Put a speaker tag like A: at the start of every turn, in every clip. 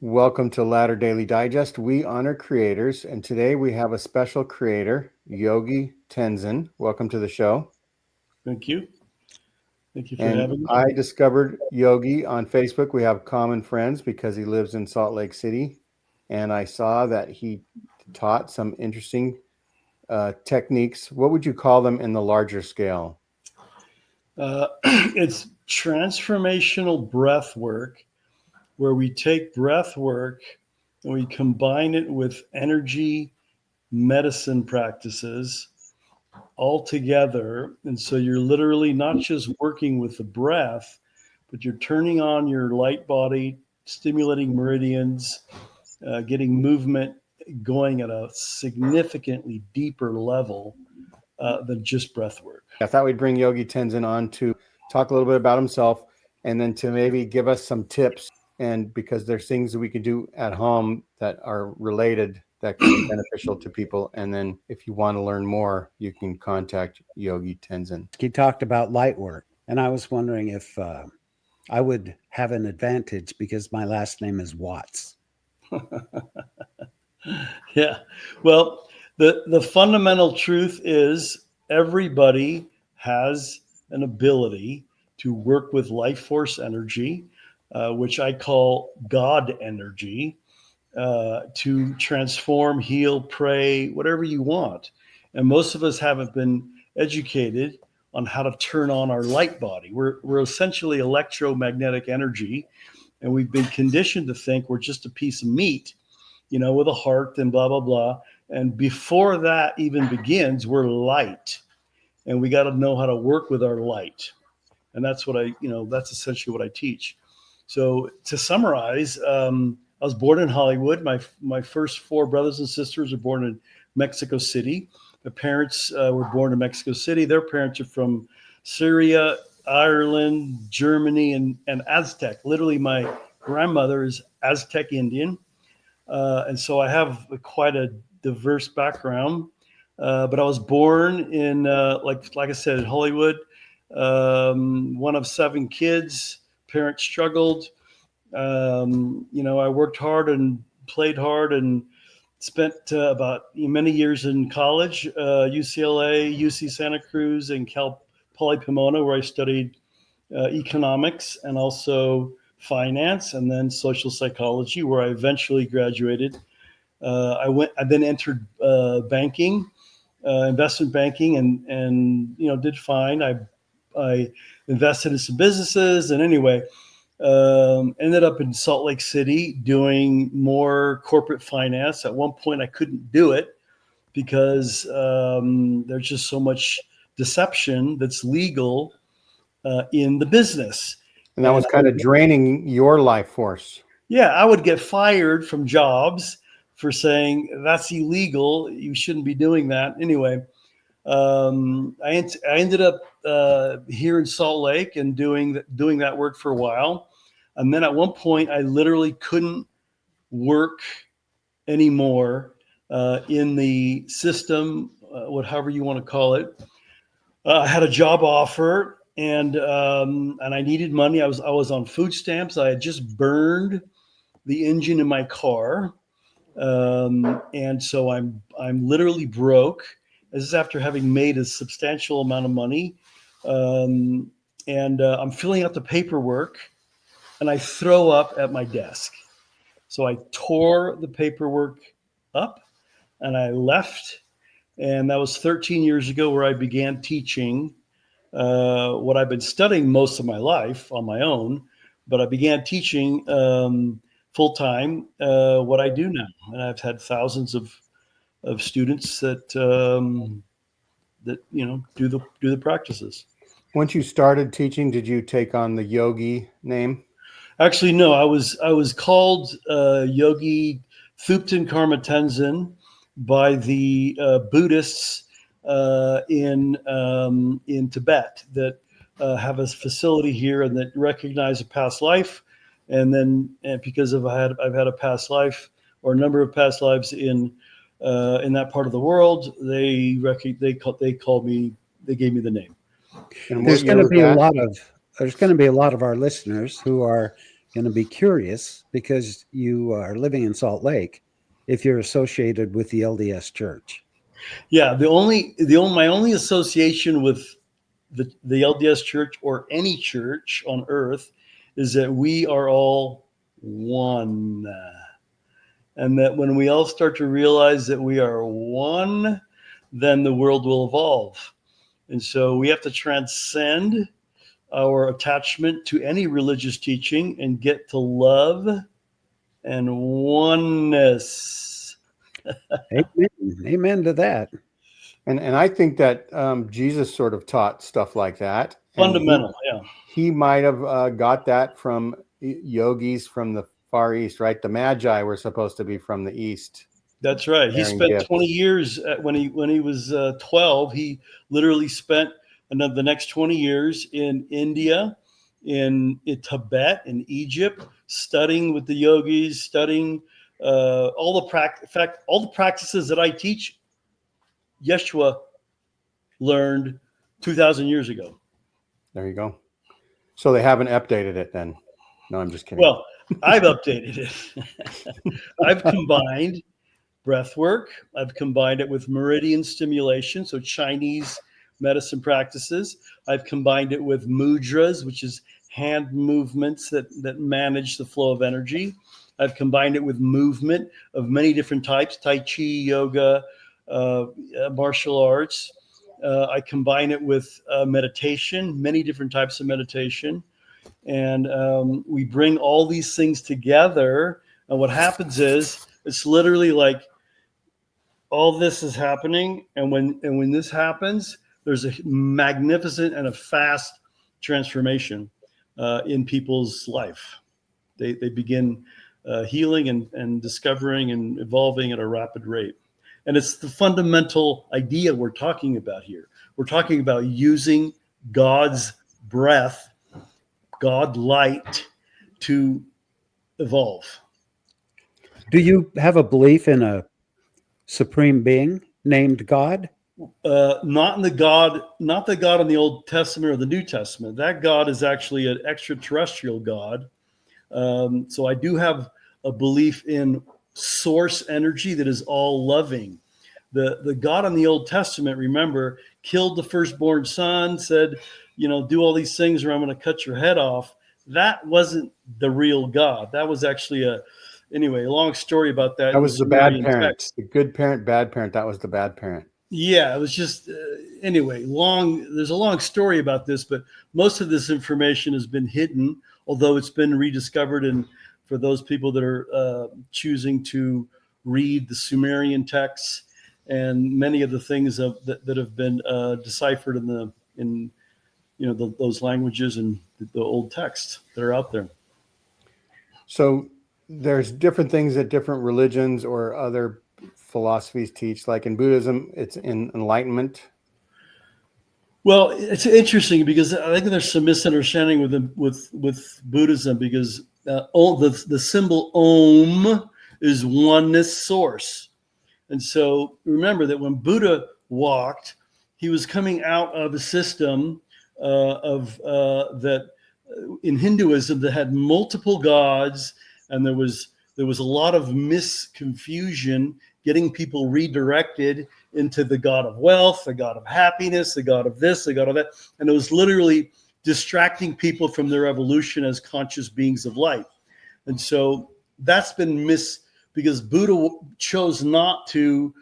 A: Welcome to Ladder Daily Digest. We honor creators, and today we have a special creator, Yogi Tenzin. Welcome to the show.
B: Thank you. Thank you for
A: And
B: having me.
A: I discovered Yogi on Facebook. We have common friends because he lives in Salt Lake City, and I saw that he taught some interesting techniques. What would you call them in the larger scale?
B: It's transformational breath work, where we take breath work and we combine it with energy medicine practices all together. And so you're literally not just working with the breath, but you're turning on your light body, stimulating meridians, getting movement going at a significantly deeper level than just breath work.
A: I thought we'd bring Yogi Tenzin on to talk a little bit about himself and then to maybe give us some tips. And because there's things that we can do at home that are related that can be beneficial to people. And then if you want to learn more, you can contact Yogi Tenzin.
C: He talked about light work, and I was wondering if I would have an advantage because my last name is Watts.
B: Yeah. Well, the fundamental truth is everybody has an ability to work with life force energy, which I call God energy, to transform, heal, pray, whatever you want. And most of us haven't been educated on how to turn on our light body. We're essentially electromagnetic energy, and we've been conditioned to think we're just a piece of meat, with a heart and blah, blah, blah. And before that even begins, we're light. And we got to know how to work with our light. And that's what that's essentially what I teach. So to summarize, I was born in Hollywood. My first four brothers and sisters were born in Mexico City. The parents were born in Mexico City. Their parents are from Syria, Ireland, Germany, and Aztec. Literally, my grandmother is Aztec Indian. And so I have quite a diverse background. But I was born in, like I said, in Hollywood, one of 7 kids. Parents struggled. I worked hard and played hard and spent about many years in college, UCLA, UC Santa Cruz, and Cal Poly Pomona, where I studied economics and also finance, and then social psychology, where I eventually graduated. I then entered banking, investment banking, and did fine. I invested in some businesses, and anyway, ended up in Salt Lake City doing more corporate finance. At one point, I couldn't do it because there's just so much deception that's legal in the business.
A: And that was kind of draining your life force.
B: Yeah, I would get fired from jobs for saying that's illegal. You shouldn't be doing that. Anyway, I ended up here in Salt Lake and doing that work for a while. And then at one point, I literally couldn't work anymore in the system, however you want to call it. I had a job offer, and I needed money. I was on food stamps. I had just burned the engine in my car, and so I'm literally broke. This is after having made a substantial amount of money, and I'm filling out the paperwork, and I throw up at my desk. So I tore the paperwork up, and I left. And that was 13 years ago, where I began teaching what I've been studying most of my life on my own. But I began teaching full time what I do now, and I've had thousands of students that do the practices.
A: Once you started teaching, did you take on the Yogi name?
B: Actually, no. I was called Yogi Tenzin by the Buddhists in Tibet that have a facility here and that recognize a past life, and then because I've had a past life or a number of past lives in that part of the world, they gave me the name.
C: There's going to be a lot of our listeners who are going to be curious because you are living in Salt Lake if you're associated with the LDS Church.
B: Yeah, my only association with the LDS Church or any church on earth is that we are all one. And that when we all start to realize that we are one, then the world will evolve. And so we have to transcend our attachment to any religious teaching and get to love and oneness.
C: Amen. Amen to that.
A: And I think that Jesus sort of taught stuff like that.
B: Fundamental, yeah.
A: He might have got that from yogis from the Far East, right? The Magi were supposed to be from the East.
B: That's right. He spent
A: gifts.
B: 20 years when he was 12. He literally spent the next 20 years in India, in Tibet, in Egypt, studying with the yogis, studying all the practices that I teach. Yeshua learned 2,000 years ago.
A: There you go. So they haven't updated it then. No, I'm just kidding.
B: Well, I've updated it. I've combined breathwork. I've combined it with meridian stimulation, so Chinese medicine practices. I've combined it with mudras, which is hand movements that manage the flow of energy. I've combined it with movement of many different types, Tai Chi, yoga, martial arts. I combine it with meditation, many different types of meditation. And we bring all these things together. And what happens is it's literally like all this is happening. And when this happens, there's a magnificent and a fast transformation in people's life. They begin healing and discovering and evolving at a rapid rate. And it's the fundamental idea we're talking about here. We're talking about using God's breath, God light, to evolve.
C: Do you have a belief in a supreme being named God?
B: Not the God in the Old Testament or the New Testament. That God is actually an extraterrestrial God. So I do have a belief in source energy that is all loving. The God in the Old Testament, remember, killed the firstborn son, said, do all these things or I'm going to cut your head off. That wasn't the real God. That was actually a long story about that.
A: That was the bad parent. The good parent, bad parent. That was the bad parent.
B: Yeah, it was just, there's a long story about this, but most of this information has been hidden, although it's been rediscovered. And for those people that are choosing to read the Sumerian texts and many of the things that have been deciphered in those languages and the old texts that are out there.
A: So there's different things that different religions or other philosophies teach. Like in Buddhism, it's in enlightenment.
B: Well, it's interesting because I think there's some misunderstanding with Buddhism because the symbol Om is oneness source. And so remember that when Buddha walked, he was coming out of a system that in Hinduism that had multiple gods, and there was a lot of misconfusion, getting people redirected into the god of wealth, the god of happiness, the god of this, the god of that, and it was literally distracting people from their evolution as conscious beings of light. And so that's been because Buddha chose not to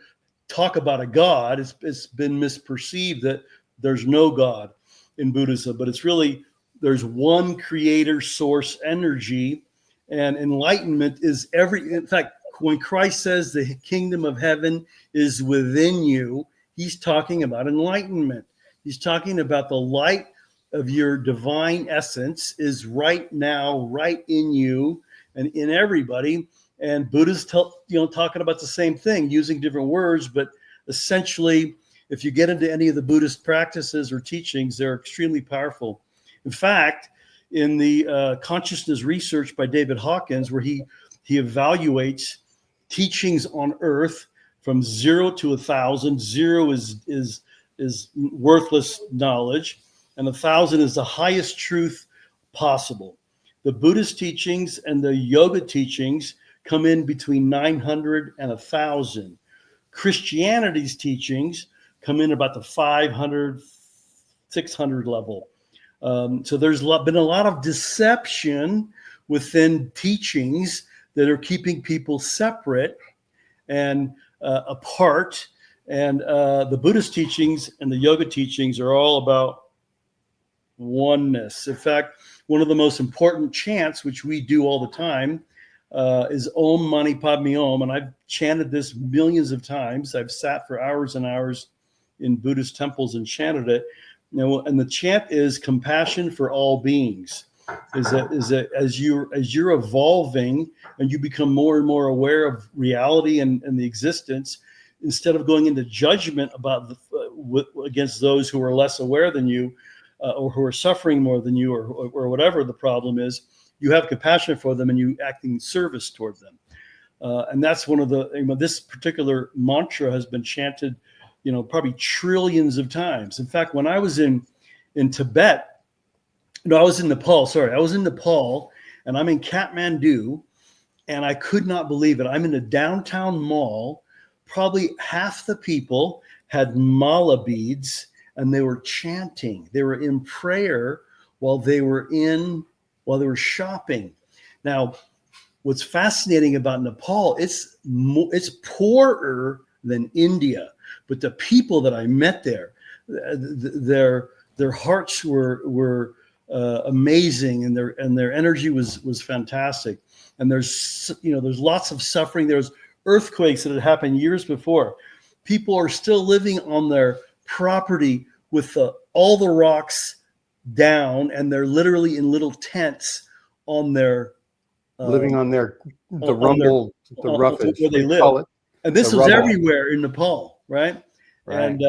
B: talk about a god. It's been misperceived that there's no God in Buddhism, but it's really, there's one creator source energy, and enlightenment is in fact, when Christ says the kingdom of heaven is within you, he's talking about enlightenment. He's talking about the light of your divine essence is right now, right in you and in everybody. And Buddha's talking about the same thing, using different words, but essentially, if you get into any of the Buddhist practices or teachings, they're extremely powerful. In fact, in the consciousness research by David Hawkins, where he evaluates teachings on Earth from 0 to 1,000. 0 is worthless knowledge, and 1,000 is the highest truth possible. The Buddhist teachings and the yoga teachings come in between 900 and 1,000. Christianity's teachings come in about the 500, 600 level. So there's been a lot of deception within teachings that are keeping people separate and apart. And the Buddhist teachings and the yoga teachings are all about oneness. In fact, one of the most important chants, which we do all the time, is Om Mani Padme Om. And I've chanted this millions of times. I've sat for hours and hours in Buddhist temples and chanted it. And the chant is compassion for all beings. Is that as you're evolving and you become more and more aware of reality and the existence, instead of going into judgment about against those who are less aware than you, or who are suffering more than you, or whatever the problem is, you have compassion for them and you act in service toward them. And that's one of the, this particular mantra has been chanted, probably trillions of times. In fact, when I was in Tibet, no, I was in Nepal. Sorry, I was in Nepal, and I'm in Kathmandu, and I could not believe it. I'm in a downtown mall. Probably half the people had mala beads, and they were chanting. They were in prayer while they were shopping. Now, what's fascinating about Nepal, it's poorer than India, but the people that I met there, their hearts were amazing, and their energy was fantastic. And there's lots of suffering. There's earthquakes that had happened years before. People are still living on their property with all the rocks down, and they're literally in little tents on their
A: living on the roughage
B: where they live. And this was everywhere in Nepal, right? And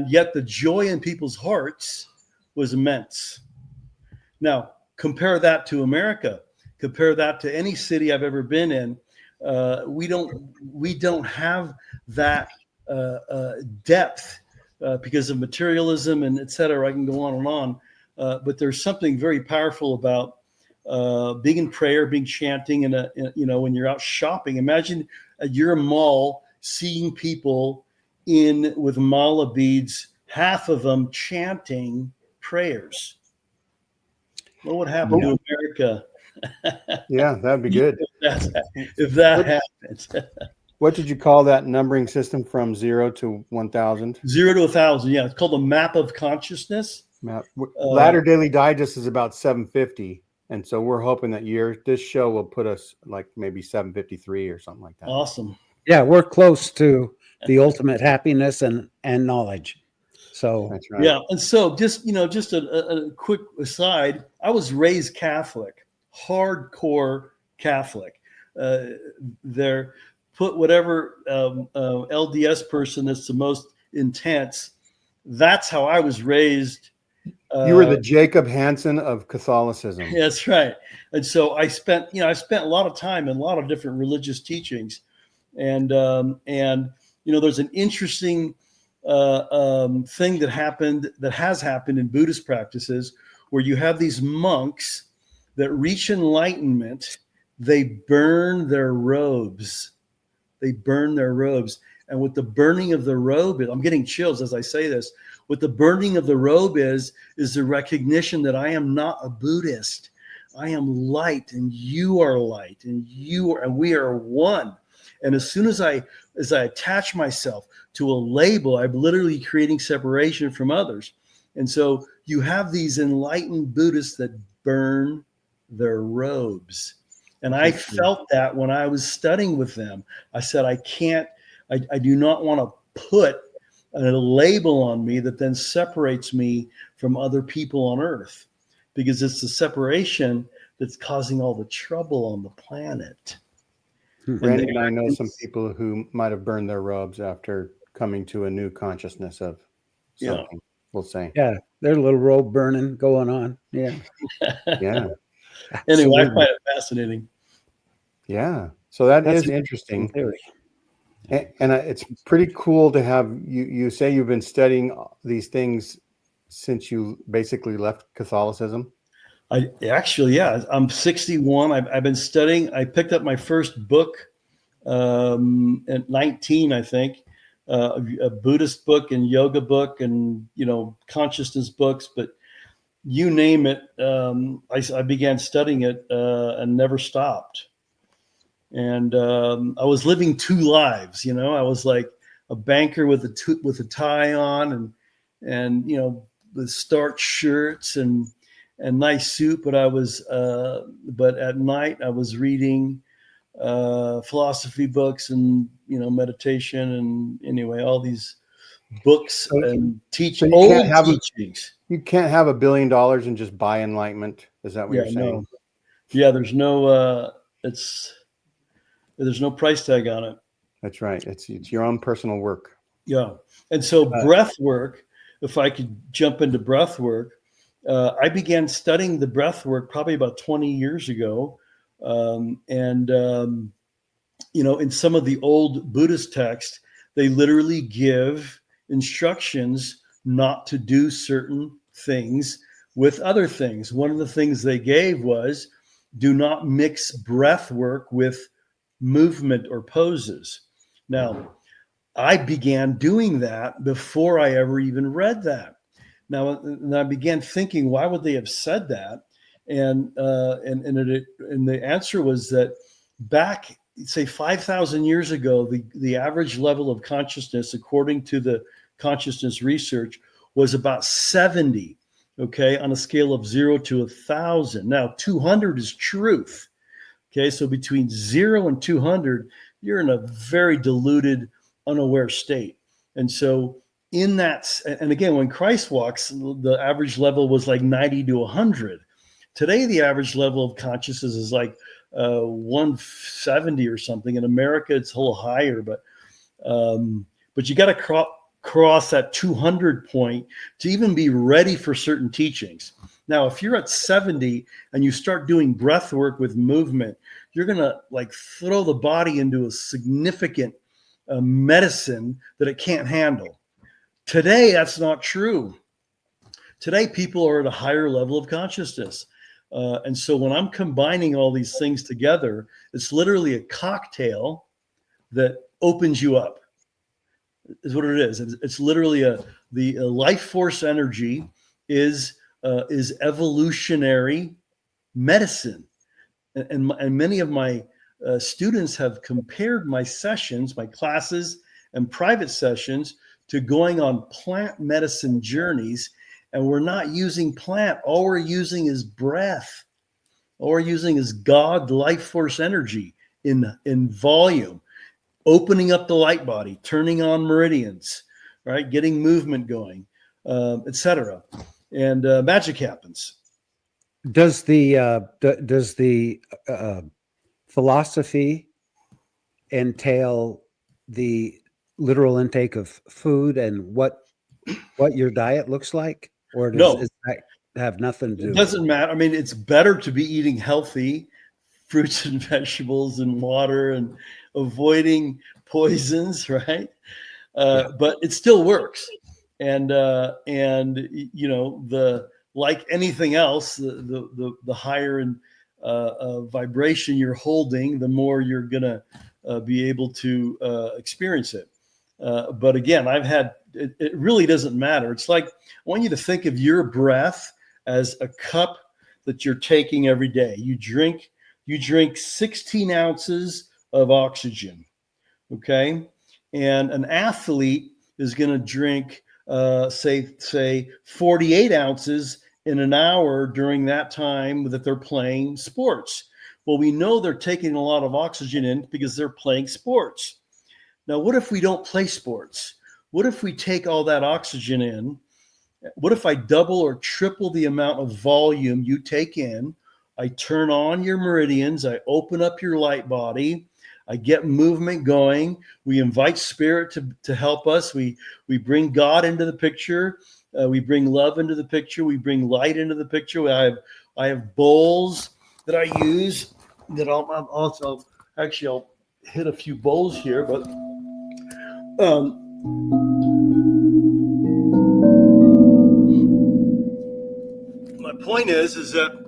B: yet the joy in people's hearts was immense. Now, compare that to America. Compare that to any city I've ever been in. We don't have that depth because of materialism and et cetera. I can go on and on. But there's something very powerful about being in prayer, being chanting, and when you're out shopping. Imagine at your mall seeing people with mala beads, half of them chanting prayers. What would happen to America?
A: Yeah, that'd be good.
B: if that happens.
A: What did you call that numbering system from 0 to 1,000?
B: 0 to 1,000. Yeah, it's called the map of consciousness.
A: Latter Daily Digest is about 750, and so we're hoping that this show will put us like maybe 753 or something like that.
B: Awesome.
C: Yeah, we're close to the ultimate happiness and knowledge. So
B: that's right. Yeah, and so just a quick aside, I was raised Catholic, hardcore Catholic. Put whatever LDS person that's the most intense. That's how I was raised.
A: You were the Jacob Hansen of Catholicism.
B: That's right. And so I spent a lot of time in a lot of different religious teachings, and there's an interesting thing that has happened in Buddhist practices, where you have these monks that reach enlightenment. They burn their robes. And with the burning of the robe, I'm getting chills as I say this. What the burning of the robe is the recognition that I am not a Buddhist. I am light, and you are light, and we are one. And as soon as I attach myself to a label, I'm literally creating separation from others. And so you have these enlightened Buddhists that burn their robes. And I felt that when I was studying with them. I said, I do not want to put a label on me that then separates me from other people on earth, because it's the separation that's causing all the trouble on the planet.
A: Randy and I know some people who might have burned their robes after coming to a new consciousness of something, we'll say.
C: Yeah, there's a little robe burning going on. Yeah.
A: Yeah.
B: Anyway, I find it fascinating.
A: Yeah. So that's interesting.
C: Theory.
A: And it's pretty cool to have you say you've been studying these things since you basically left Catholicism.
B: I actually, yeah, I'm 61. I've been studying. I picked up my first book at 19, I think, a Buddhist book and yoga book and, consciousness books, but you name it. I began studying it and never stopped. And I was living two lives, I was like a banker with a tie on and with starched shirts and nice suit, but but at night I was reading philosophy books and meditation and anyway all these books and
A: So
B: old teachings.
A: you can't have $1 billion and just buy enlightenment. Is that what you're saying?
B: No. Yeah, there's no there's no price tag on it.
A: That's right. It's your own personal work.
B: Yeah. And so breath work, if I could jump into breath work, I began studying the breath work probably about 20 years ago. In some of the old Buddhist texts, they literally give instructions not to do certain things with other things. One of the things they gave was do not mix breath work with movement or poses. Now, I began doing that before I ever even read that. Now, and I began thinking, why would they have said that? And the answer was that back, say, 5,000 years ago, the average level of consciousness, according to the consciousness research, was about 70. Okay, on a scale of 0 to 1,000. Now, 200 is truth. Okay, so between 0 and 200, you're in a very diluted, unaware state. And so in that, and again, when Christ walks, the average level was like 90 to 100. Today, the average level of consciousness is like 170 or something. In America, it's a little higher, but you got to cross that 200 point to even be ready for certain teachings. Now, if you're at 70 and you start doing breath work with movement, you're going to like throw the body into a significant medicine that it can't handle. Today, that's not true. Today, people are at a higher level of consciousness. And so when I'm combining all these things together, it's literally a cocktail that opens you up, is what it is. It's literally the life force energy is evolutionary medicine. And many of my students have compared my sessions, my classes and private sessions to going on plant medicine journeys. And we're not using plant. All we're using is breath. All we're using is God life force energy in volume, opening up the light body, turning on meridians, right? Getting movement going, etc. And magic happens.
C: Does the philosophy entail the literal intake of food and what your diet looks like, or does that have nothing to do?
B: It doesn't matter. I mean, it's better to be eating healthy fruits and vegetables and water and avoiding poisons, right? But it still works. And like anything else, the higher in vibration you're holding, the more you're gonna be able to experience it. But again, it really doesn't matter. It's like, I want you to think of your breath as a cup that you're taking every day. You drink 16 ounces of oxygen, okay? And an athlete is going to drink, say 48 ounces in an hour during that time that they're playing sports. Well, we know they're taking a lot of oxygen in because they're playing sports. Now, what if we don't play sports? What if we take all that oxygen in? What if I double or triple the amount of volume you take in? I turn on your meridians. I open up your light body. I get movement going. We invite spirit to help us. We bring God into the picture. We bring love into the picture. We bring light into the picture. I have bowls that I use that I'll also, actually, I'll hit a few bowls here, but my point is that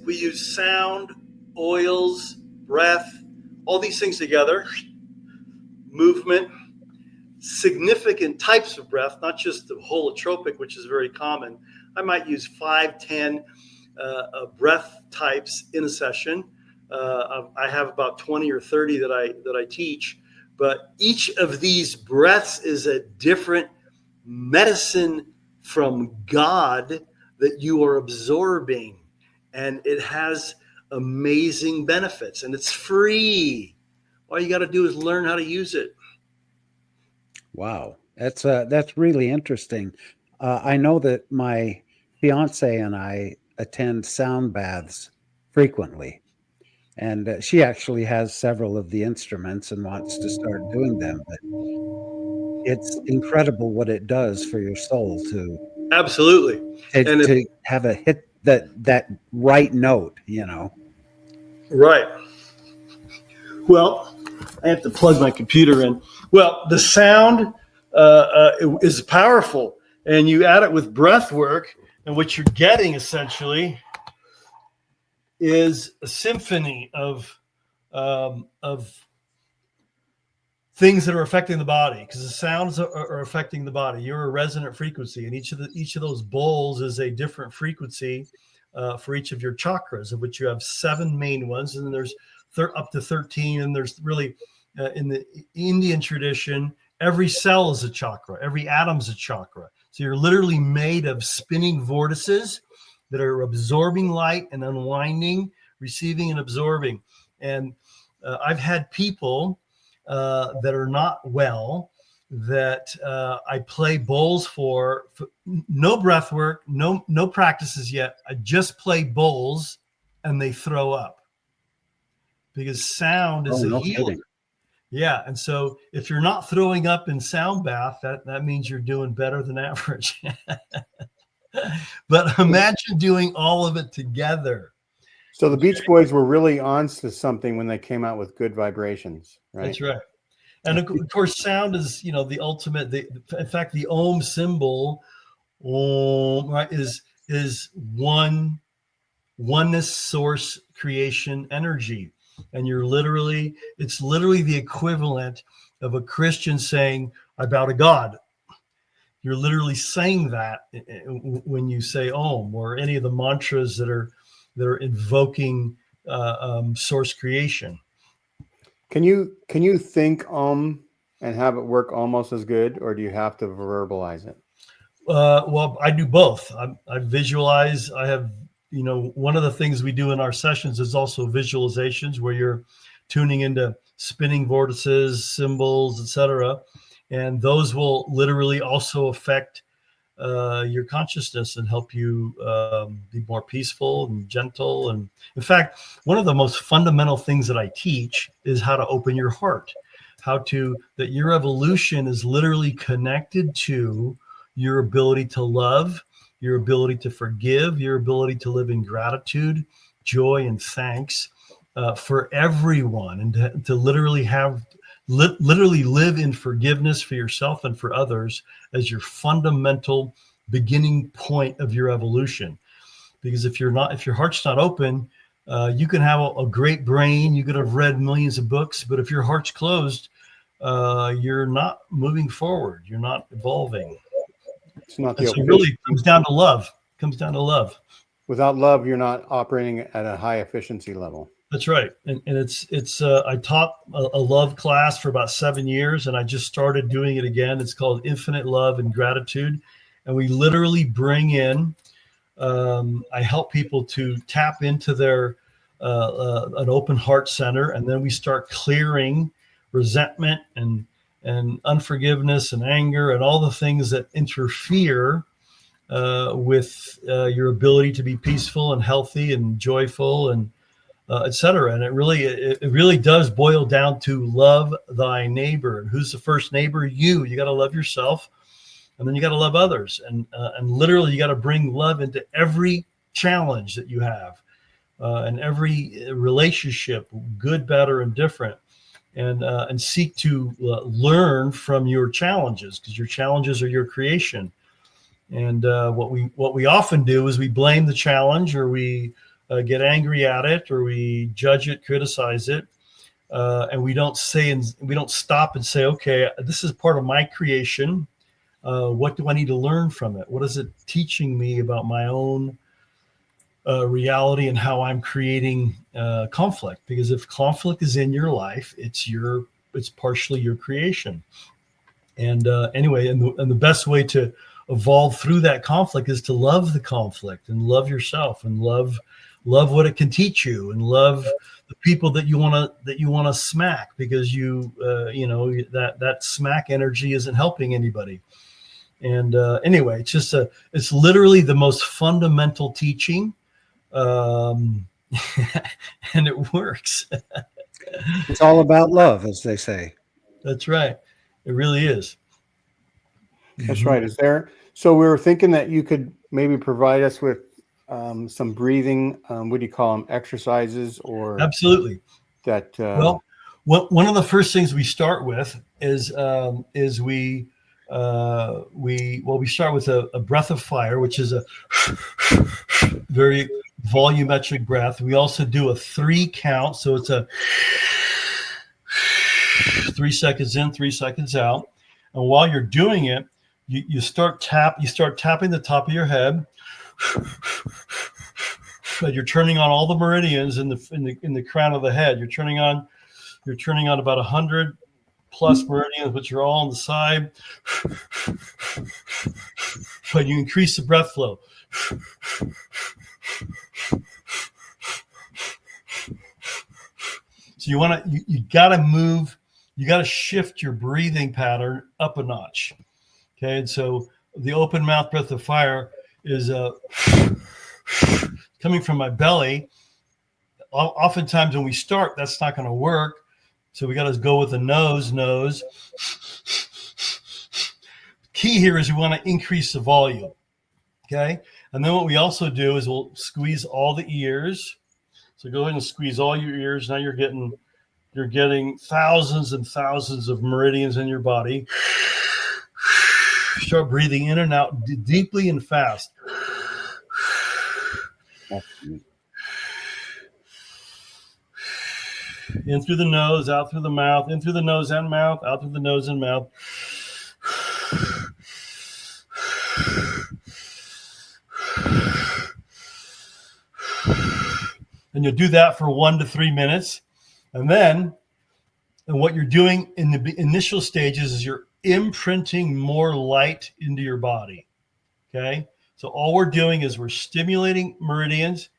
B: we use sound, oils, breath, all these things together, movement, significant types of breath, not just the holotropic, which is very common. I might use 5, 10 breath types in a session. I have about 20 or 30 that I teach, but each of these breaths is a different medicine from God that you are absorbing, and it has amazing benefits, and it's free. All you got to do is learn how to use it.
C: Wow, that's really interesting. I know that my fiance and I attend sound baths frequently, and she actually has several of the instruments and wants to start doing them. But it's incredible what it does for your soul to
B: Absolutely. And
C: to have a hit that right note, you know.
B: Right. Well, I have to plug my computer in. Well, the sound is powerful, and you add it with breath work, and what you're getting essentially is a symphony of things that are affecting the body, because the sounds are affecting the body. You're a resonant frequency, and each of those bowls is a different frequency for each of your chakras, of which you have 7 main ones, and then there's up to 13, and there's really in the Indian tradition, every cell is a chakra, every atom's a chakra. So you're literally made of spinning vortices that are absorbing light and unwinding, receiving and absorbing. And I've had people that are not well that I play bowls for no breath work, no practices yet. I just play bowls and they throw up, because sound is a healer.
C: Kidding.
B: Yeah. And so if you're not throwing up in sound bath, that means you're doing better than average. But imagine doing all of it together.
A: So the Beach Boys were really on to something when they came out with Good Vibrations, right?
B: That's right. And of course, sound is, the ultimate. In fact, the Om symbol, Om, right, is oneness, source, creation, energy. And it's literally the equivalent of a Christian saying, "I bow to God." You're literally saying that when you say Om, or any of the mantras that are invoking source creation.
A: Can you think and have it work almost as good, or do you have to verbalize it?
B: Well, I do both. I visualize. I have, one of the things we do in our sessions is also visualizations, where you're tuning into spinning vortices, symbols, etc. And those will literally also affect your consciousness and help you be more peaceful and gentle. And in fact, one of the most fundamental things that I teach is how to open your heart, that your evolution is literally connected to your ability to love, your ability to forgive, your ability to live in gratitude, joy, and thanks for everyone, and to literally live in forgiveness for yourself and for others as your fundamental beginning point of your evolution. Because if your heart's not open, you can have a great brain, you could have read millions of books, but if your heart's closed, you're not moving forward, you're not evolving.
A: It's not
B: so really it comes down to love. Without
A: love, you're not operating at a high efficiency level.
B: That's right. And it's I taught a love class for about 7 years, and I just started doing it again. It's called Infinite Love and Gratitude. And we literally bring in, I help people to tap into their an open heart center, and then we start clearing resentment and unforgiveness and anger and all the things that interfere with your ability to be peaceful and healthy and joyful and etc. And it really does boil down to love thy neighbor. And who's the first neighbor? You got to love yourself, and then you got to love others, and literally you got to bring love into every challenge that you have, and every relationship, good, better, and different, and seek to learn from your challenges, because your challenges are your creation. And what we often do is we blame the challenge, or we get angry at it, or we judge it, criticize it, and we don't stop and say, okay, this is part of my creation. What do I need to learn from it? What is it teaching me about my own reality and how I'm creating conflict? Because if conflict is in your life, it's partially your creation. And anyway, and the best way to evolve through that conflict is to love the conflict and love yourself and love what it can teach you, and love the people that you want to smack, because that smack energy isn't helping anybody. And anyway, it's literally the most fundamental teaching, and it works.
C: It's all about love, as they say.
B: That's right. It really is.
A: That's right. So we were thinking that you could maybe provide us with some breathing, what do you call them, exercises, or
B: absolutely
A: that.
B: Well, one of the first things we start with is we start with a breath of fire, which is a very volumetric breath. We also do a 3 count, so it's a 3 seconds in, 3 seconds out. And while you're doing it, you start tapping the top of your head. You're turning on all the meridians in the crown of the head. You're turning on about 100 plus meridians, which are all on the side. But you increase the breath flow. So you gotta move, you gotta shift your breathing pattern up a notch. Okay, and so the open mouth breath of fire is coming from my belly. Oftentimes when we start, that's not going to work. So we got to go with the nose. Key here is we want to increase the volume. Okay. And then what we also do is we'll squeeze all the ears. So go ahead and squeeze all your ears. Now you're getting thousands and thousands of meridians in your body. Start breathing in and out deeply and fast. In through the nose, out through the mouth, in through the nose and mouth, out through the nose and mouth. And you'll do that for 1 to 3 minutes. And what you're doing in the initial stages is you're imprinting more light into your body. Okay. So all we're doing is we're stimulating meridians,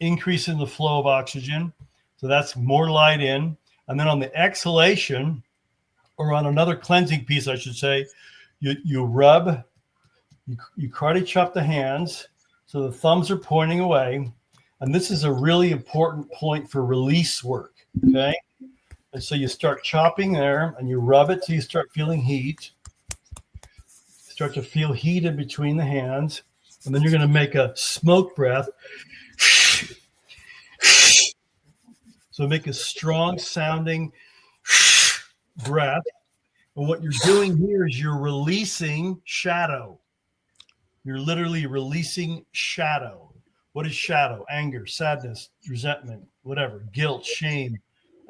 B: increasing the flow of oxygen. So that's more light in. And then on the exhalation, or on another cleansing piece, I should say, you rub, you karate chop the hands. So the thumbs are pointing away. And this is a really important point for release work. Okay. And so you start chopping there and you rub it till you start feeling heat. Start to feel heat in between the hands. And then you're going to make a smoke breath. So make a strong sounding breath. And what you're doing here is you're releasing shadow. You're literally releasing shadow. What is shadow? Anger, sadness, resentment, whatever, guilt, shame,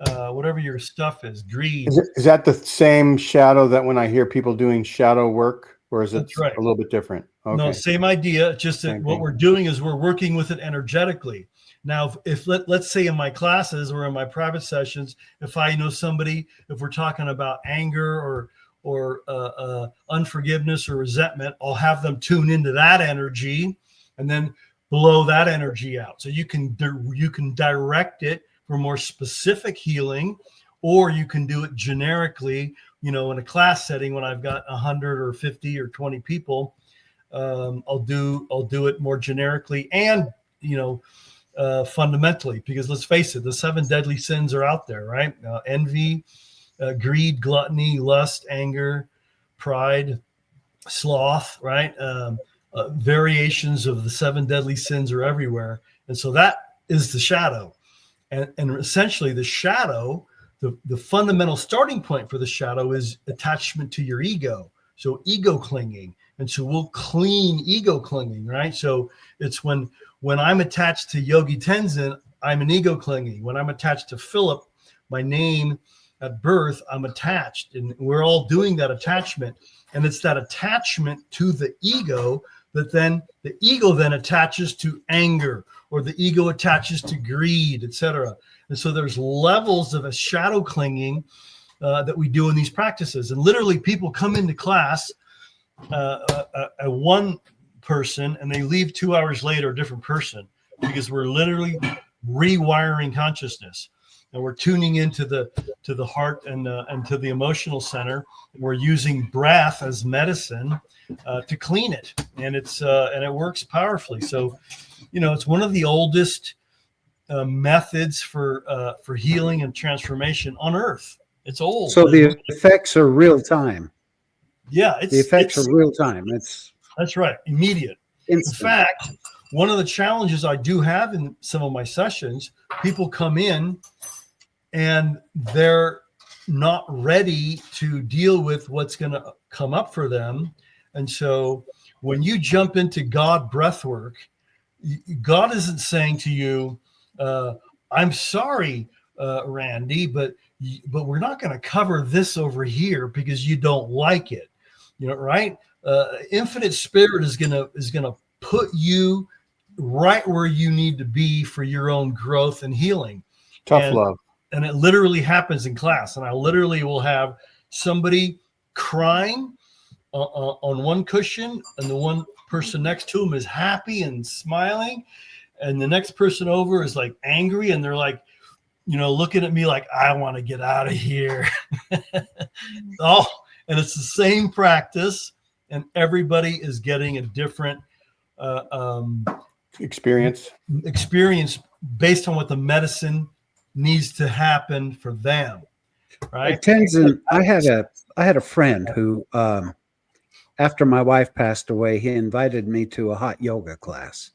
B: whatever your stuff is, greed.
A: Is that the same shadow that when I hear people doing shadow work, or is it
B: right.
A: a little bit different? Okay.
B: No, same idea. Just that what we're doing is we're working with it energetically. Now, if let's say in my classes or in my private sessions, if I know somebody, if we're talking about anger or unforgiveness or resentment, I'll have them tune into that energy and then blow that energy out. So you can direct it for more specific healing, or you can do it generically. In a class setting when I've got 100 or 50 or 20 people, I'll do it more generically and fundamentally, because let's face it, the 7 deadly sins are out there, right? Envy, greed, gluttony, lust, anger, pride, sloth, right? Variations of the 7 deadly sins are everywhere. And so that is the shadow. And essentially the shadow, the fundamental starting point for the shadow is attachment to your ego. So ego clinging. And so we'll clean ego clinging, right? So it's when I'm attached to Yogi Tenzin, I'm an ego clinging. When I'm attached to Philip, my name at birth, I'm attached. And we're all doing that attachment. And it's that attachment to the ego that then the ego then attaches to anger, or the ego attaches to greed, etc. And so there's levels of a shadow clinging that we do in these practices. And literally people come into class, a one person, and they leave 2 hours later a different person, because we're literally rewiring consciousness, and we're tuning into the heart and to the emotional center. We're using breath as medicine to clean it, and it works powerfully. So, it's one of the oldest methods for healing and transformation on Earth. It's old.
C: So the effects are real time.
B: Yeah,
C: the effects are real time.
B: That's right, immediate. Instant. In fact, one of the challenges I do have in some of my sessions, people come in and they're not ready to deal with what's going to come up for them. And so when you jump into God breathwork, God isn't saying to you, I'm sorry, Randy, but we're not going to cover this over here because you don't like it. Right? Infinite Spirit is gonna put you right where you need to be for your own growth and healing.
A: Tough love.
B: And it literally happens in class. And I literally will have somebody crying on one cushion, and the one person next to him is happy and smiling, and the next person over is like angry, and they're like, looking at me like, I want to get out of here. And it's the same practice, and everybody is getting a different
A: experience
B: based on what the medicine needs to happen for them. Right?
C: Tenzin, I had a friend who, after my wife passed away, he invited me to a hot yoga class.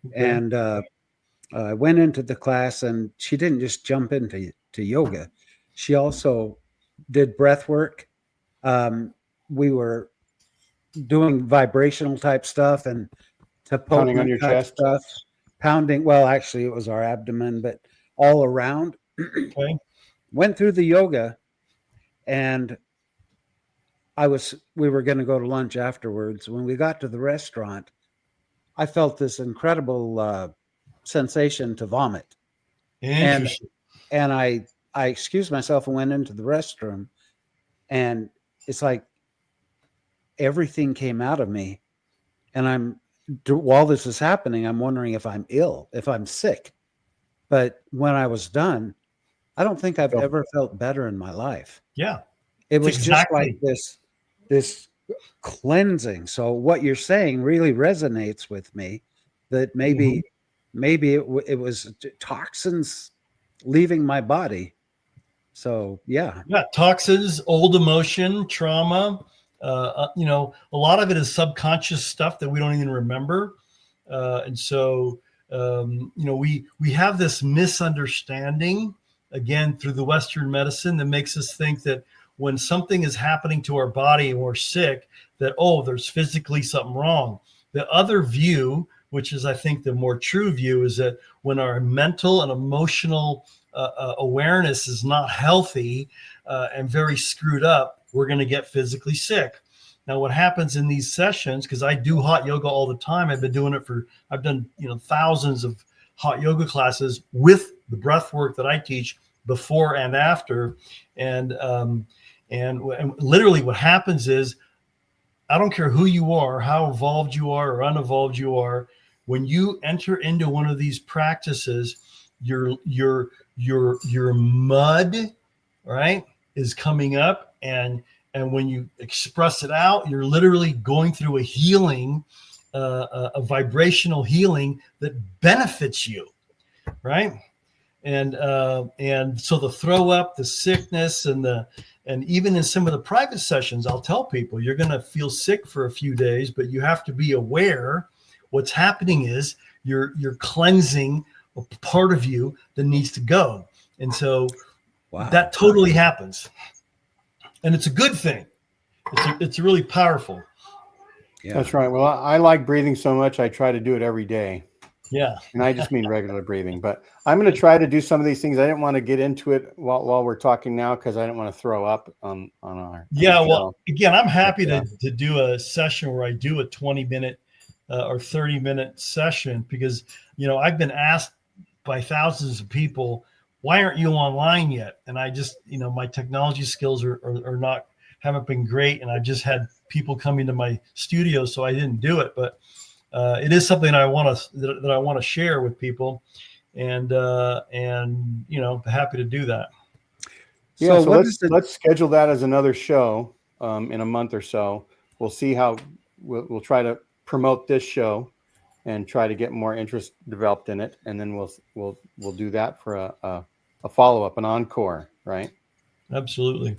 C: Okay. And I went into the class, and she didn't just jump into yoga. She also did breath work. We were doing vibrational type stuff and
A: pounding on your chest
C: stuff, pounding. Well, actually it was our abdomen, but all around.
B: Okay.
C: Went through the yoga, and we were going to go to lunch afterwards. When we got to the restaurant, I felt this incredible sensation to vomit.
B: Interesting.
C: And I excused myself and went into the restroom, and it's like everything came out of me. And while this is happening, I'm wondering if I'm ill, if I'm sick. But when I was done, I don't think I've ever felt better in my life.
B: Yeah.
C: It was just like this cleansing. So what you're saying really resonates with me, that maybe it was toxins leaving my body. So yeah,
B: toxins, old emotion, trauma. A lot of it is subconscious stuff that we don't even remember, and so we have this misunderstanding again through the Western medicine that makes us think that when something is happening to our body and we're sick, that there's physically something wrong. The other view, which is I think the more true view, is that when our mental and emotional awareness is not healthy and very screwed up, we're going to get physically sick. Now, what happens in these sessions, because I do hot yoga all the time, I've done thousands of hot yoga classes with the breath work that I teach before and after, and literally what happens is, I don't care who you are, how evolved you are or unevolved you are, when you enter into one of these practices, your mud, right, is coming up, and when you express it out, you're literally going through a healing, a vibrational healing that benefits you, right? And so the throw up, the sickness, and even in some of the private sessions, I'll tell people you're going to feel sick for a few days, but you have to be aware what's happening is you're cleansing a part of you that needs to go. And so that totally happens. And it's a good thing. It's really powerful.
C: Yeah.
A: That's right. Well, I like breathing so much, I try to do it every day.
B: Yeah.
A: And I just mean regular breathing. But I'm going to try to do some of these things. I didn't want to get into it while we're talking now because I didn't want to throw up on our
B: Yeah. Well,
A: show.
B: again, I'm happy
A: But,
B: to do a session where I do a 20-minute or 30-minute session because, I've been asked by thousands of people, why aren't you online yet? And I just, my technology skills are not, haven't been great. And I just had people coming to my studio, so I didn't do it. But it is something I want to share with people, and happy to do that.
A: yeah,
C: So
A: so
C: what is the
A: let's schedule that as another show in a month or so. We'll see how we'll try to promote this show and try to get more interest developed in it, and then we'll do that for a follow up, an encore, right?
B: Absolutely.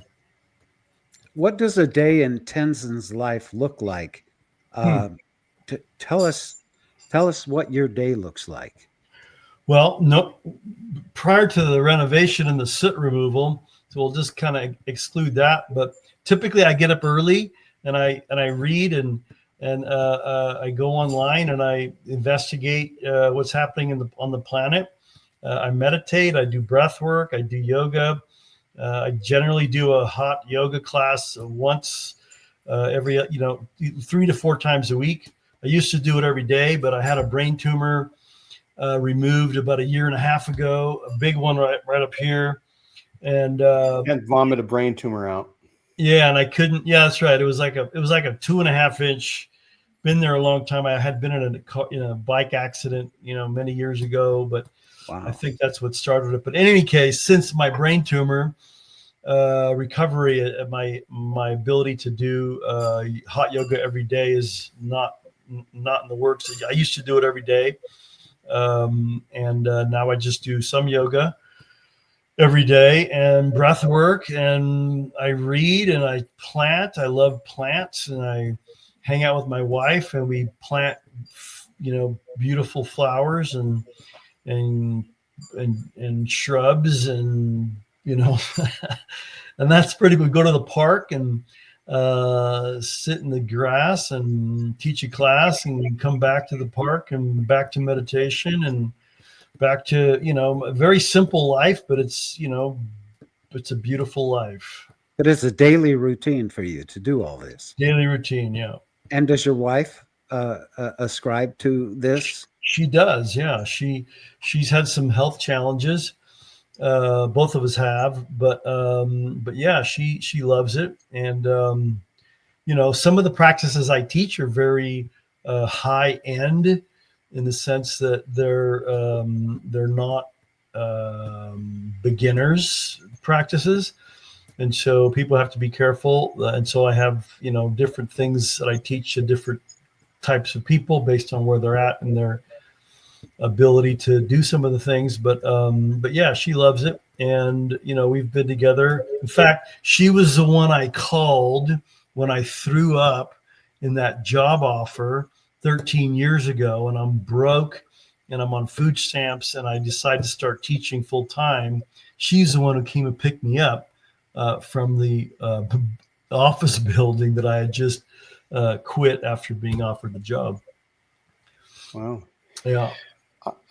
C: what does a day in Tenzin's life look like? Tell us what your day looks like.
B: Well, no, prior to the renovation and the soot removal, so we'll just kind of exclude that. But typically, I get up early and I read and I go online and I investigate what's happening on the planet. I meditate. I do breath work. I do yoga. I generally do a hot yoga class once every 3 to 4 times a week. I used to do it every day, but I had a brain tumor removed about a year and a half ago, a big one right up here, and
A: Can't vomit a brain tumor out.
B: yeah, and I couldn't. Yeah, that's right. It was like a 2.5 inch. Been there a long time. I had been in a bike accident, many years ago, but
C: Wow.
B: I think that's what started it. But in any case, since my brain tumor recovery, my ability to do hot yoga every day is not in the works. I used to do it every day. And now I just do some yoga every day and breath work, and I read and I plant. I love plants, and I hang out with my wife and we plant, beautiful flowers and and shrubs and and that's pretty. We go to the park and sit in the grass and teach a class and come back to the park and back to meditation and back to a very simple life, but it's a beautiful life.
C: But it's a daily routine for you to do all this.
B: Daily routine, yeah.
C: And does your wife ascribe to this?
B: She does, yeah. She's had some health challenges. Both of us have, but yeah, she loves it. And some of the practices I teach are very high end in the sense that they're not beginners practices, and so people have to be careful. And so I have different things that I teach to different types of people based on where they're at and their ability to do some of the things. But yeah, she loves it, and we've been together. In fact, she was the one I called when I threw up in that job offer 13 years ago, and I'm broke and I'm on food stamps, and I decided to start teaching full time. She's the one who came and picked me up from the office building that I had just quit after being offered the job.
A: Wow.
B: Yeah.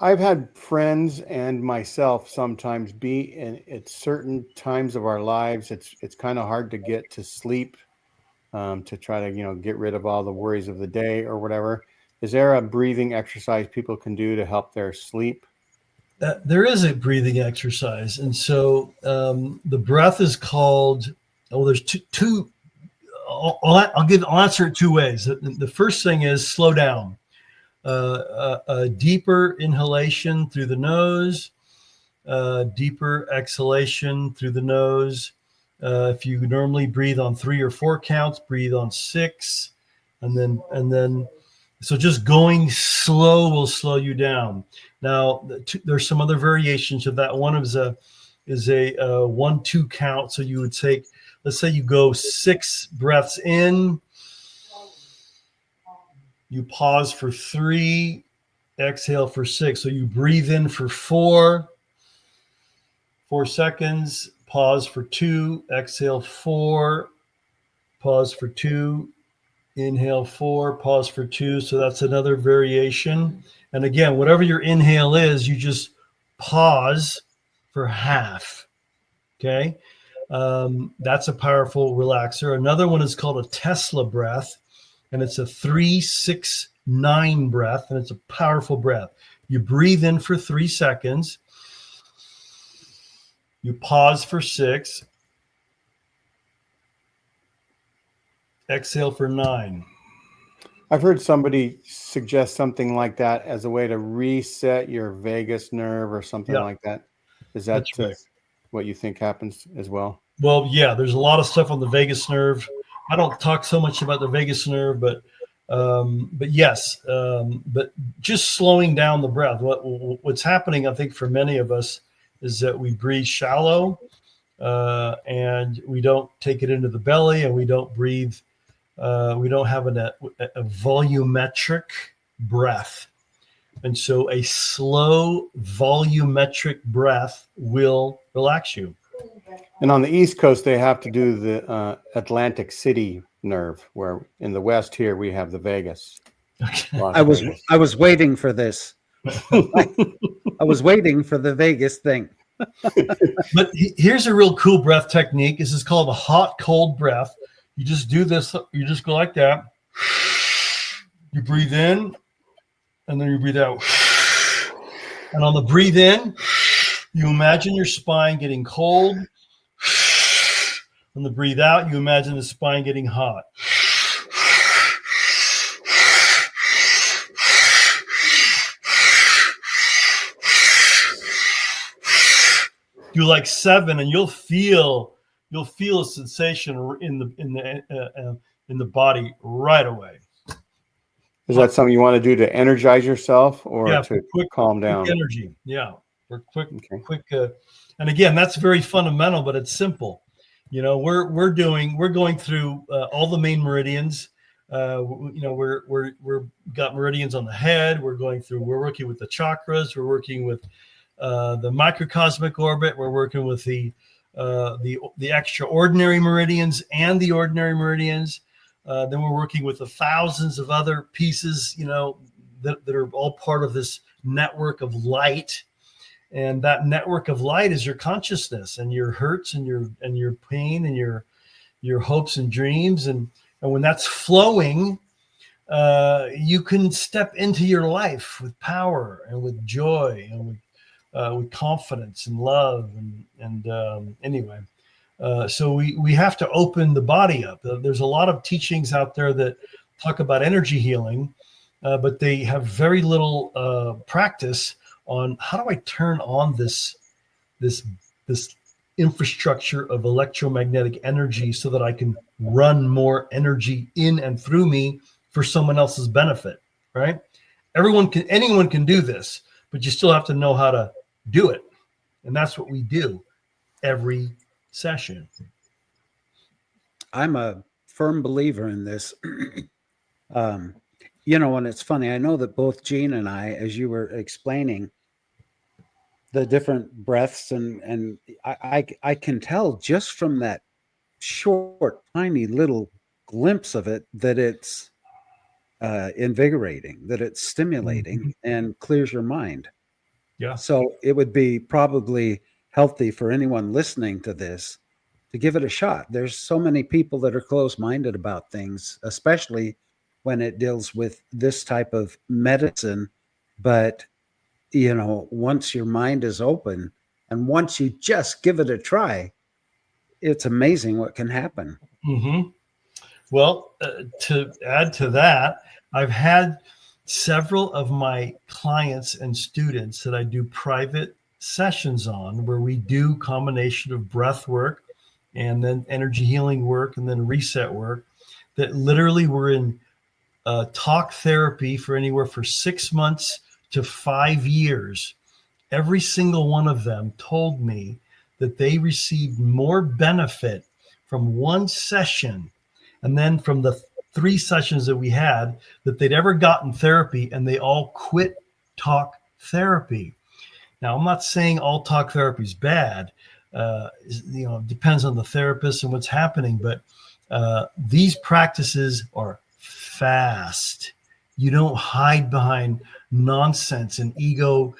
A: I've had friends and myself sometimes be in at certain times of our lives. It's kind of hard to get to sleep, to try to get rid of all the worries of the day or whatever. Is there a breathing exercise people can do to help their sleep?
B: There is a breathing exercise, and so the breath is called. Oh, there's two. I'll answer it 2 ways. The first thing is slow down. A deeper inhalation through the nose, deeper exhalation through the nose. If you normally breathe on 3 or 4 counts, breathe on 6, and then. So just going slow will slow you down. Now, there's some other variations of that. One is a 1-2 count. So you would take, let's say you go 6 breaths in, you pause for 3, exhale for 6. So you breathe in for 4 seconds, pause for 2, exhale 4, pause for 2, Inhale 4, pause for 2. So that's another variation. And again, whatever your inhale is, you just pause for half. Okay. That's a powerful relaxer. Another one is called a Tesla breath, and it's a 3-6-9 breath, and it's a powerful breath. You breathe in for 3 seconds. You pause for 6. Exhale for 9.
A: I've heard somebody suggest something like that as a way to reset your vagus nerve or something like that. Is that
B: right.
A: what you think happens as well?
B: Well, yeah, there's a lot of stuff on the vagus nerve. I don't talk so much about the vagus nerve, but yes, but just slowing down the breath. What's happening, I think, for many of us is that we breathe shallow, and we don't take it into the belly, and we don't breathe. We don't have a volumetric breath. And so a slow volumetric breath will relax you.
A: And on the East Coast, they have to do the Atlantic City nerve, where in the West here we have the Vagus.
B: Okay.
C: I was waiting for this. I was waiting for the Vegas thing.
B: But here's a real cool breath technique. This is called a hot cold breath. You just do this. You just go like that. You breathe in, and then you breathe out. And on the breathe in, you imagine your spine getting cold. On the breathe out, you imagine the spine getting hot. Do like 7, and you'll feel a sensation in the body right away.
A: Is that something you want to do to energize yourself or to calm down?
B: Quick energy, yeah, or quick. And again, that's very fundamental, but it's simple. You know, we're going through all the main meridians. We're got meridians on the head. We're working with the chakras. We're working with the microcosmic orbit. We're working with the extraordinary meridians and the ordinary meridians. Then we're working with the thousands of other pieces, you know, that are all part of this network of light. And that network of light is your consciousness and your hurts and your pain and your hopes and dreams. And when that's flowing, you can step into your life with power and with joy and with confidence and love. Anyway, so we have to open the body up. There's a lot of teachings out there that talk about energy healing, but they have very little practice on how do I turn on this infrastructure of electromagnetic energy so that I can run more energy in and through me for someone else's benefit, right? Anyone can do this, but you still have to know how to do it. And that's what we do every session.
C: I'm a firm believer in this. You know, and it's funny, I know that both Jean and I, as you were explaining the different breaths, and I can tell just from that short, tiny little glimpse of it that it's invigorating, that it's stimulating and clears your mind.
B: Yeah.
C: So it would be probably healthy for anyone listening to this to give it a shot. There's so many people that are closed-minded about things, especially when it deals with this type of medicine. But, you know, once your mind is open and once you just give it a try, it's amazing what can happen.
B: Mm-hmm. Well, to add to that, I've had several of my clients and students that I do private sessions on where we do combination of breath work and then energy healing work and then reset work that literally were in talk therapy for anywhere for 6 months to 5 years. Every single one of them told me that they received more benefit from one session and then from the 3 sessions that we had that they'd ever gotten therapy, and they all quit talk therapy. Now, I'm not saying all talk therapy is bad. It depends on the therapist and what's happening, but these practices are fast. You don't hide behind nonsense and ego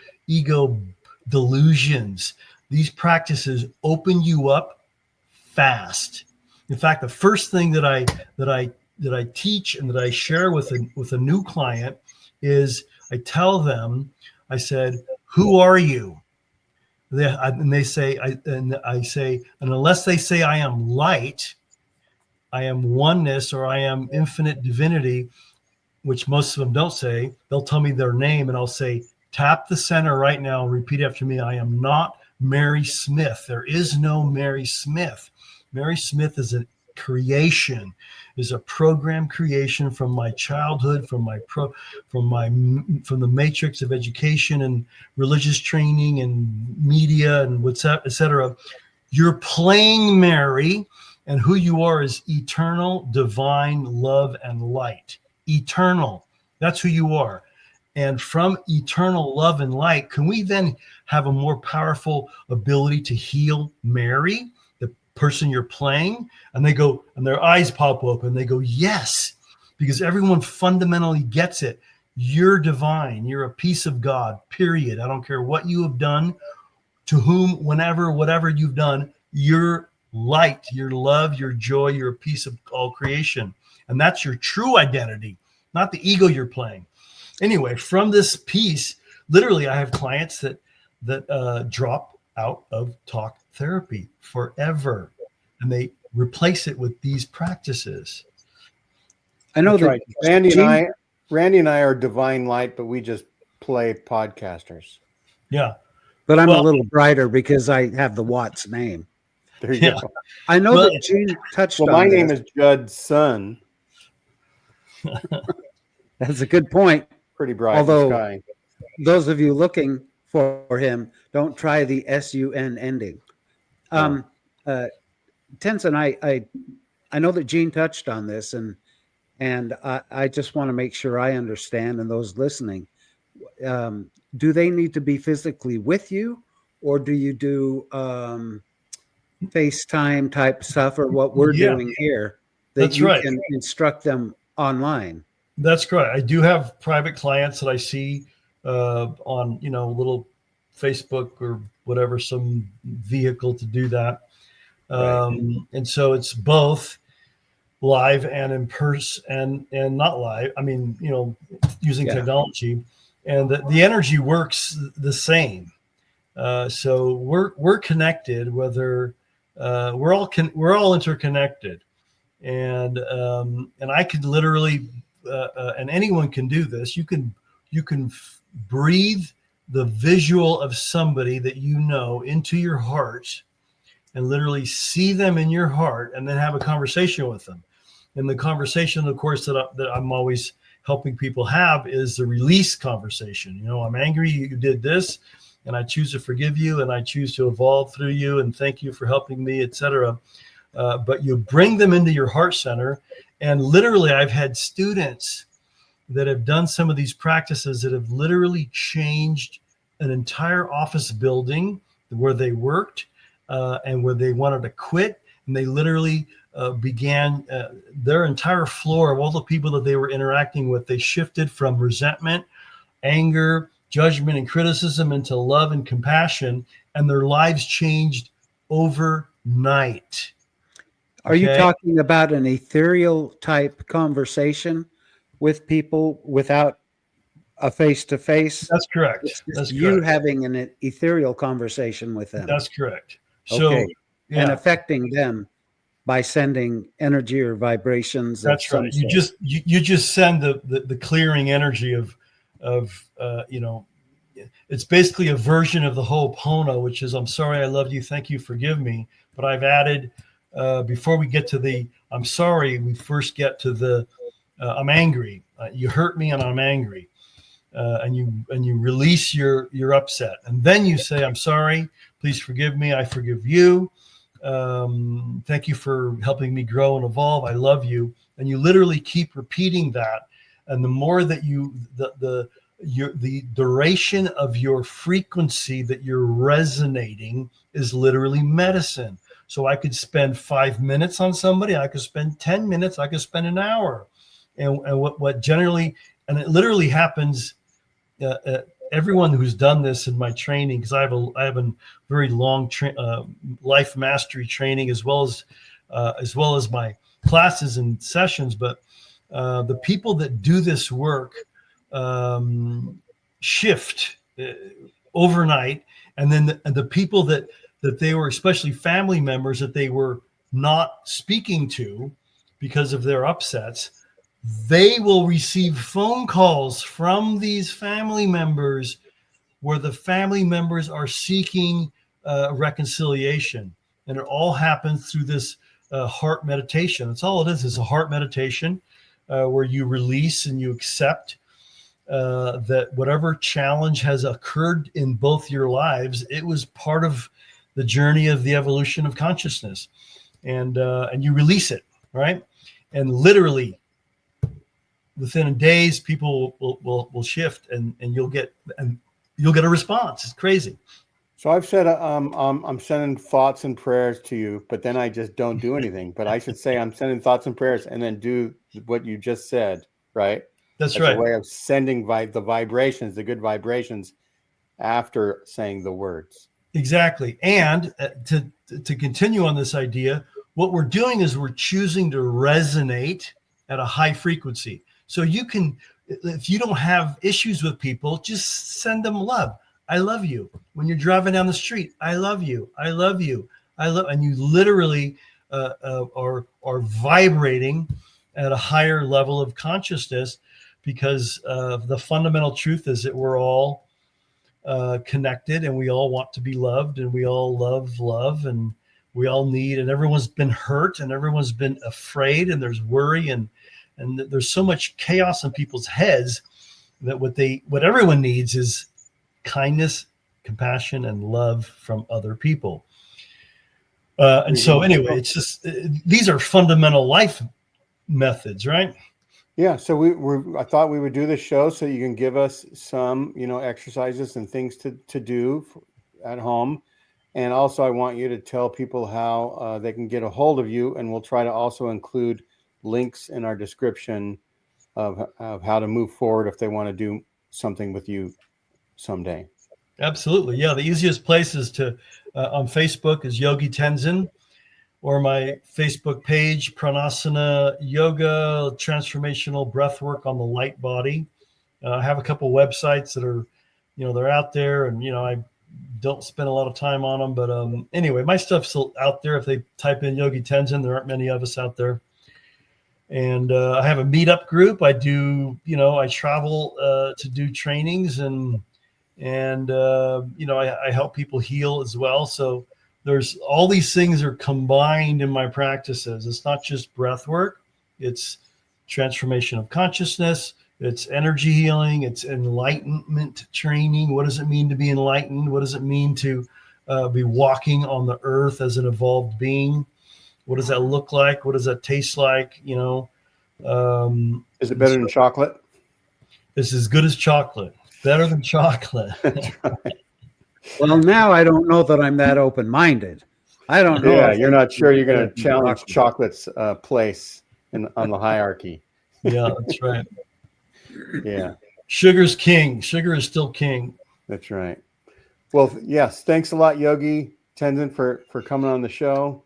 B: delusions. These practices open you up fast. In fact, the first thing that I teach and that I share with a new client is I tell them, I said, "Who are you?" I say, and unless they say I am light, I am oneness, or I am infinite divinity, which most of them don't say, they'll tell me their name, and I'll say, tap the center right now and repeat after me. I am not Mary Smith. There is no Mary Smith. Mary Smith is a creation, is a program creation from my childhood, from the matrix of education and religious training and media and et cetera. You're playing Mary, and who you are is eternal, divine love and light. Eternal. That's who you are. And from eternal love and light, can we then have a more powerful ability to heal Mary, the person you're playing? And they go, and their eyes pop open. They go, yes, because everyone fundamentally gets it. You're divine. You're a piece of God, period. I don't care what you have done, to whom, whenever, whatever you've done, you're light, you're love, you're joy, you're a piece of all creation. And that's your true identity, not the ego you're playing. Anyway, from this piece, literally, I have clients that drop out of talk therapy forever, and they replace it with these practices.
C: I know
A: that's
C: that
A: right. Randy and I are divine light, but we just play podcasters.
B: Yeah.
C: But I'm a little brighter because I have the Watts name.
A: There you go.
C: I know that Gene touched on
A: my name is Judd's son.
C: That's a good point.
A: Pretty bright.
C: Although
A: in the sky.
C: Those of you looking for him, don't try the SUN ending. Tenzin, I know that Gene touched on this, and I just want to make sure I understand, and those listening, do they need to be physically with you, or do you do FaceTime type stuff, or what we're doing here that you can instruct them online?
B: That's correct. I do have private clients that I see on, little Facebook or whatever, some vehicle to do that. And so it's both live and in person and not live. I mean, using technology, and the energy works the same. So we're connected, whether we're all interconnected, and I could literally, and anyone can do this. You can breathe the visual of somebody that you know into your heart, and literally see them in your heart, and then have a conversation with them. And the conversation, of course, that I'm always helping people have is the release conversation. I'm angry you did this, and I choose to forgive you, and I choose to evolve through you, and thank you for helping me, etc. But you bring them into your heart center, and literally I've had students that have done some of these practices that have literally changed an entire office building where they worked and where they wanted to quit. And they literally began their entire floor of all the people that they were interacting with. They shifted from resentment, anger, judgment, and criticism into love and compassion, and their lives changed overnight.
C: Are you talking about an ethereal type conversation with people without a face-to-face?
B: That's correct.
C: That's you correct. Having an ethereal conversation with them.
B: That's correct.
C: Okay. So, and affecting them by sending energy or vibrations.
B: That's right. You just send the clearing energy of it's basically a version of the Ho'oponopono, which is, I'm sorry, I loved you, thank you, forgive me. But I've added, before we get to the I'm sorry, we first get to the I'm angry. You hurt me and I'm angry. And you release your upset. And then you say, I'm sorry, please forgive me, I forgive you. Thank you for helping me grow and evolve. I love you. And you literally keep repeating that. And the more that the duration of your frequency that you're resonating is literally medicine. So I could spend 5 minutes on somebody. I could spend 10 minutes. I could spend an hour. And what generally, and it literally happens, everyone who's done this in my training, because I have a very long life mastery training, as well as my classes and sessions. But the people that do this work shift overnight, and then the people that they were, especially family members that they were not speaking to because of their upsets, they will receive phone calls from these family members where the family members are seeking reconciliation. And it all happens through this heart meditation. That's all it is a heart meditation where you release and you accept that whatever challenge has occurred in both your lives, it was part of the journey of the evolution of consciousness. And you release it, right? And literally, within days, people will shift, and you'll get a response. It's crazy.
A: So I've said I'm sending thoughts and prayers to you, but then I just don't do anything. But I should say I'm sending thoughts and prayers, and then do what you just said, right?
B: That's
A: As
B: right.
A: a way of sending the vibrations, the good vibrations, after saying the words.
B: Exactly. And to continue on this idea, what we're doing is we're choosing to resonate at a high frequency. So you can, if you don't have issues with people, just send them love. I love you. When you're driving down the street, I love you. I love you. And you literally are vibrating at a higher level of consciousness, because the fundamental truth is that we're all connected, and we all want to be loved, and we all love, and we all need, and everyone's been hurt, and everyone's been afraid, and there's worry, and there's so much chaos in people's heads that what everyone needs is kindness, compassion, and love from other people. And so anyway, it's just, these are fundamental life methods, right?
A: Yeah. So I thought we would do this show so you can give us some, exercises and things to do at home. And also I want you to tell people how they can get a hold of you, and we'll try to also include links in our description of how to move forward if they want to do something with you someday.
B: Absolutely. Yeah. The easiest place is on Facebook is Yogi Tenzin, or my Facebook page, Pranasana Yoga, Transformational Breathwork on the Light Body. I have a couple websites that are, they're out there, and, I don't spend a lot of time on them. But anyway, my stuff's out there. If they type in Yogi Tenzin, there aren't many of us out there. And I have a meetup group. I do, I travel to do trainings, and I help people heal as well. So there's all these things are combined in my practices. It's not just breath work. It's transformation of consciousness. It's energy healing. It's enlightenment training. What does it mean to be enlightened? What does it mean to be walking on the earth as an evolved being? What does that look like? What does that taste like?
A: Is it better than chocolate?
B: It's as good as chocolate. Better than chocolate.
A: That's right.
C: Well, now I don't know that I'm that open-minded. I don't know.
A: Yeah, you're not sure you're going to challenge chocolate's place on the hierarchy.
B: Yeah, that's right.
A: Yeah.
B: Sugar's king. Sugar is still king.
A: That's right. Well, yes. Thanks a lot, Yogi Tenzin, for coming on the show.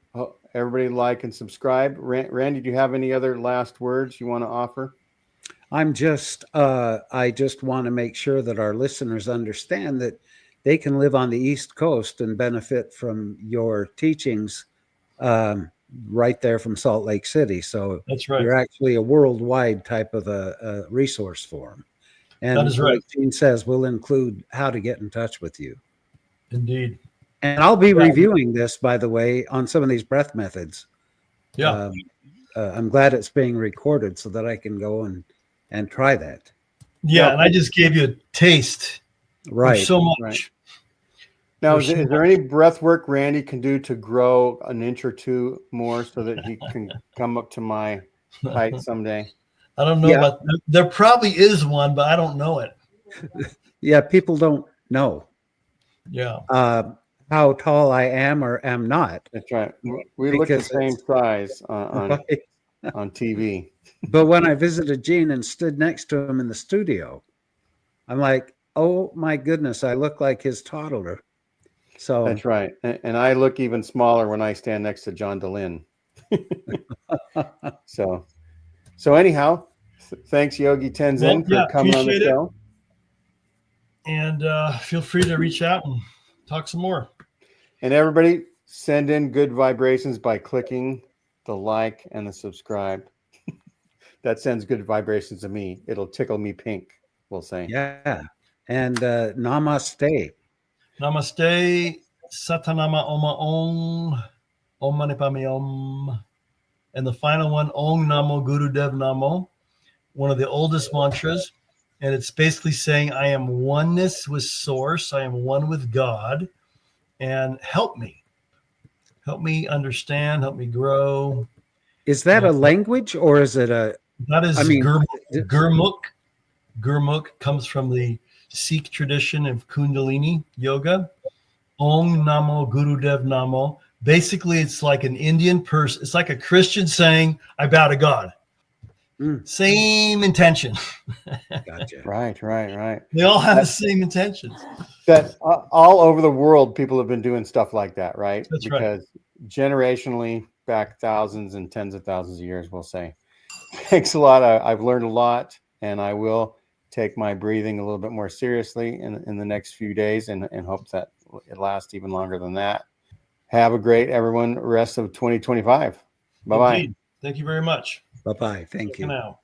A: Everybody like and subscribe. Randy, do you have any other last words you want to offer?
C: I just want to make sure that our listeners understand that they can live on the East Coast and benefit from your teachings right there from Salt Lake City. So
B: that's right.
C: You're actually a worldwide type of a resource for them. And
B: that is right.
C: Like Gene says, we'll include how to get in touch with you.
B: Indeed.
C: And I'll be reviewing this, by the way, on some of these breath methods.
B: Yeah.
C: I'm glad it's being recorded so that I can go and try that.
B: Yeah, and I just gave you a taste.
C: Right.
B: There's so much.
A: Right. Now, is there any breath work Randy can do to grow an inch or two more so that he can come up to my height someday?
B: I don't know about there probably is one, but I don't know it.
C: Yeah, people don't know.
B: Yeah.
C: How tall I am or am not.
A: That's right. We look the same size on
C: right.
A: on TV.
C: But when I visited Gene and stood next to him in the studio, I'm like, oh my goodness, I look like his toddler. So
A: That's right. And I look even smaller when I stand next to John DeLynn. So anyhow, thanks Yogi Tenzin for coming on the show.
B: And feel free to reach out and talk some more.
A: And everybody, send in good vibrations by clicking the like and the subscribe. That sends good vibrations to me. It'll tickle me pink, we'll say.
C: Yeah. And namaste.
B: Namaste. Satanama Oma Om. Om Mani Padme Om. And the final one, Om Namo Guru Dev Namo, one of the oldest mantras. And it's basically saying, I am oneness with Source. I am one with God. And help me. Help me understand. Help me grow.
C: Is that a language or is it a...
B: That is Gurmukh. Gurmukh comes from the Sikh tradition of Kundalini yoga. Om Namo Gurudev Namo. Basically, it's like an Indian person. It's like a Christian saying, I bow to God. Same intention.
C: Gotcha.
A: Right.
B: They all have the same intentions.
A: That all over the world, people have been doing stuff like that, right?
B: That's
A: because generationally, back thousands and tens of thousands of years, we'll say. Thanks a lot. I've learned a lot, and I will take my breathing a little bit more seriously in the next few days and hope that it lasts even longer than that. Have a great, everyone, rest of 2025. Bye-bye.
B: Indeed. Thank you very much.
C: Bye-bye. Thank you.
B: For now.